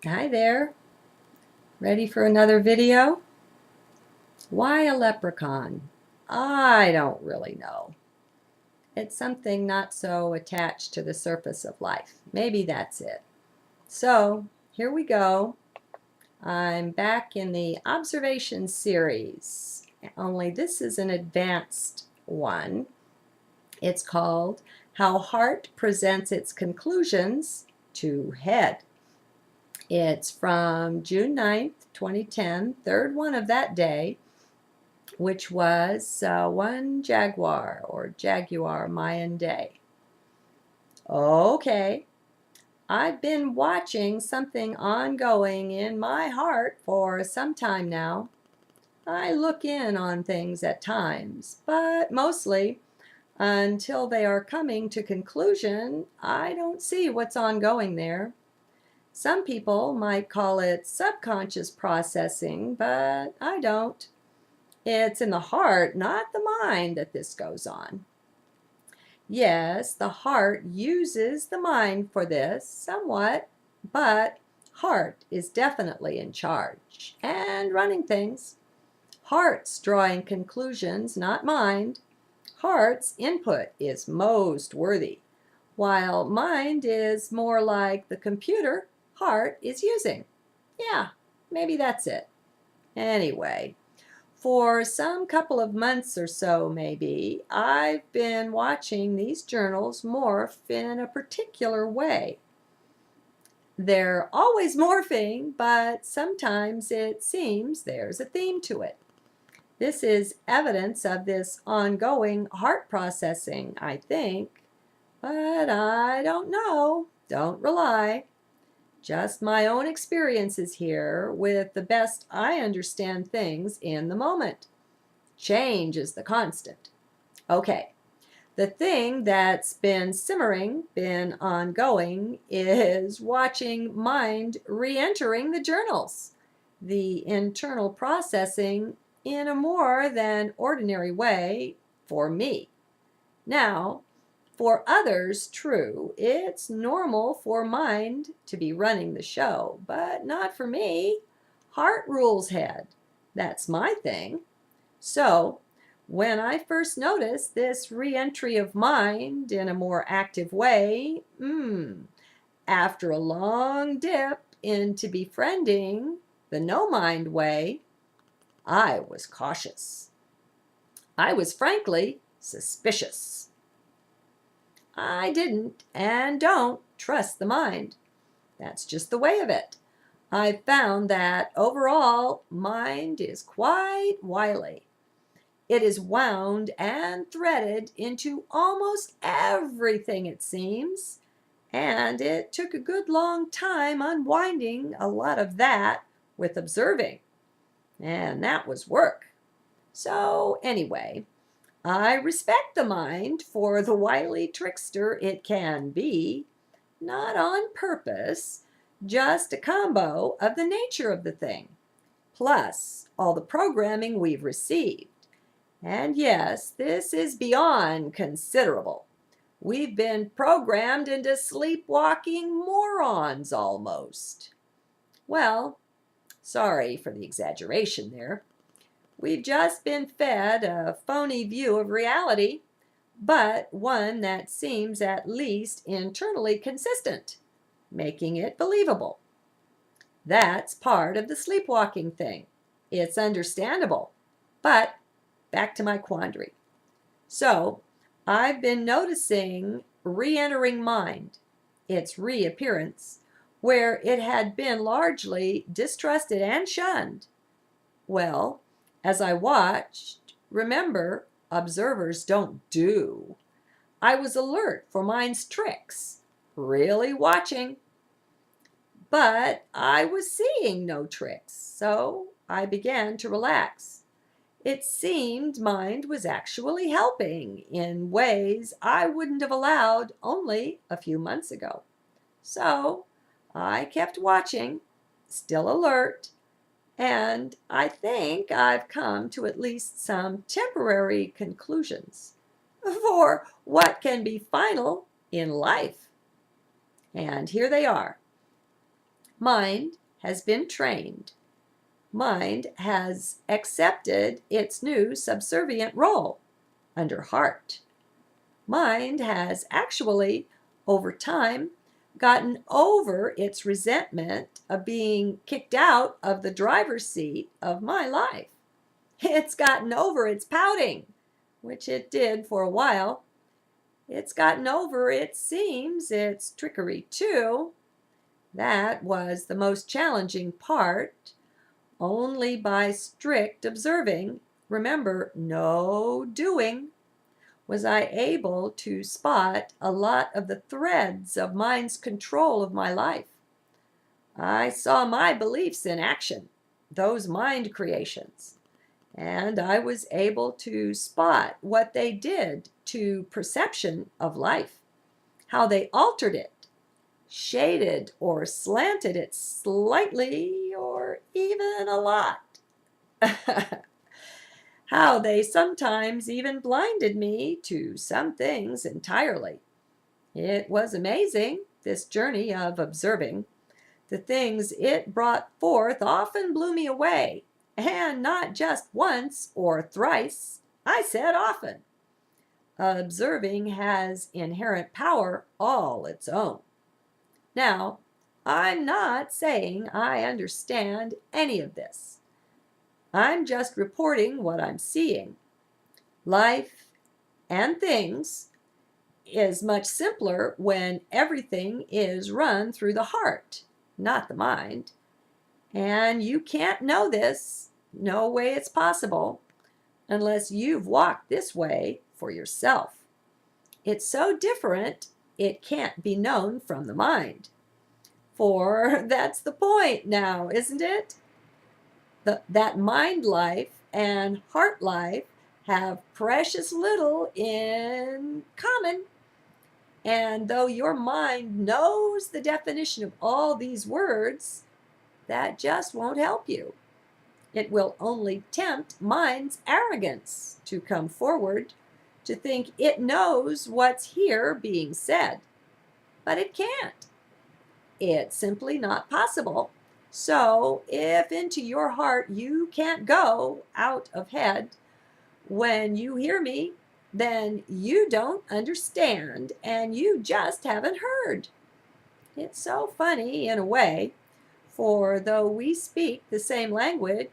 Hi there. Ready for another video? Why a leprechaun? I don't really know. It's something not so attached to the surface of life. Maybe that's it. So, here we go. I'm back in the observation series, only this is an advanced one. It's called How Heart Presents Its Conclusions to Head. It's from June 9th, 2010, third one of that day, which was one Jaguar Mayan day. Okay, I've been watching something ongoing in my heart for some time now. I look in on things at times, but mostly until they are coming to conclusion, I don't see what's ongoing there. Some people might call it subconscious processing, but I don't. It's in the heart, not the mind, that this goes on. Yes, the heart uses the mind for this somewhat, but heart is definitely in charge and running things. Heart's drawing conclusions, not mind. Heart's input is most worthy, while mind is more like the computer heart is using. Yeah, maybe that's it. Anyway, for some couple of months or so, maybe, I've been watching these journals morph in a particular way. They're always morphing, but sometimes it seems there's a theme to it. This is evidence of this ongoing heart processing, I think, but I don't know. Don't rely. Just my own experiences here with the best I understand things in the moment. Change is the constant. Okay, the thing that's been simmering, been ongoing, is watching mind re-entering the journals. The internal processing in a more than ordinary way for me. Now, for others, true, it's normal for mind to be running the show, but not for me. Heart rules head. That's my thing. So, when I first noticed this re-entry of mind in a more active way, after a long dip into befriending the no-mind way, I was cautious. I was frankly suspicious. I didn't and don't trust the mind. That's just the way of it. I've found that overall, mind is quite wily. It is wound and threaded into almost everything, it seems, and it took a good long time unwinding a lot of that with observing, and that was work. So, anyway, I respect the mind for the wily trickster it can be, not on purpose, just a combo of the nature of the thing, plus all the programming we've received. And yes, this is beyond considerable. We've been programmed into sleepwalking morons almost. Well, sorry for the exaggeration there. We've just been fed a phony view of reality, but one that seems at least internally consistent, making it believable. That's part of the sleepwalking thing. It's understandable, but back to my quandary. So, I've been noticing re-entering mind, its reappearance, where it had been largely distrusted and shunned. Well, as I watched, remember, observers don't do. I was alert for mind's tricks, really watching. But I was seeing no tricks, so I began to relax. It seemed mind was actually helping in ways I wouldn't have allowed only a few months ago. So I kept watching, still alert, and I think I've come to at least some temporary conclusions for what can be final in life. And here they are. Mind has been trained. Mind has accepted its new subservient role under heart. Mind has actually, over time, gotten over its resentment of being kicked out of the driver's seat of my life. It's gotten over its pouting, which it did for a while. It's gotten over, it seems, its trickery too. That was the most challenging part. Only by strict observing, remember, no doing, was I able to spot a lot of the threads of mind's control of my life. I saw my beliefs in action, those mind creations, and I was able to spot what they did to perception of life, how they altered it, shaded or slanted it slightly or even a lot. How they sometimes even blinded me to some things entirely. It was amazing, this journey of observing. The things it brought forth often blew me away, and not just once or thrice. I said often. Observing has inherent power all its own. Now, I'm not saying I understand any of this. I'm just reporting what I'm seeing. Life and things is much simpler when everything is run through the heart, not the mind. And you can't know this, no way it's possible, unless you've walked this way for yourself. It's so different, it can't be known from the mind. For that's the point now, isn't it? That mind life and heart life have precious little in common. And though your mind knows the definition of all these words, that just won't help you. It will only tempt mind's arrogance to come forward to think it knows what's here being said. But it can't. It's simply not possible. So, if into your heart you can't go out of head when you hear me, then you don't understand and you just haven't heard. It's so funny in a way, for though we speak the same language,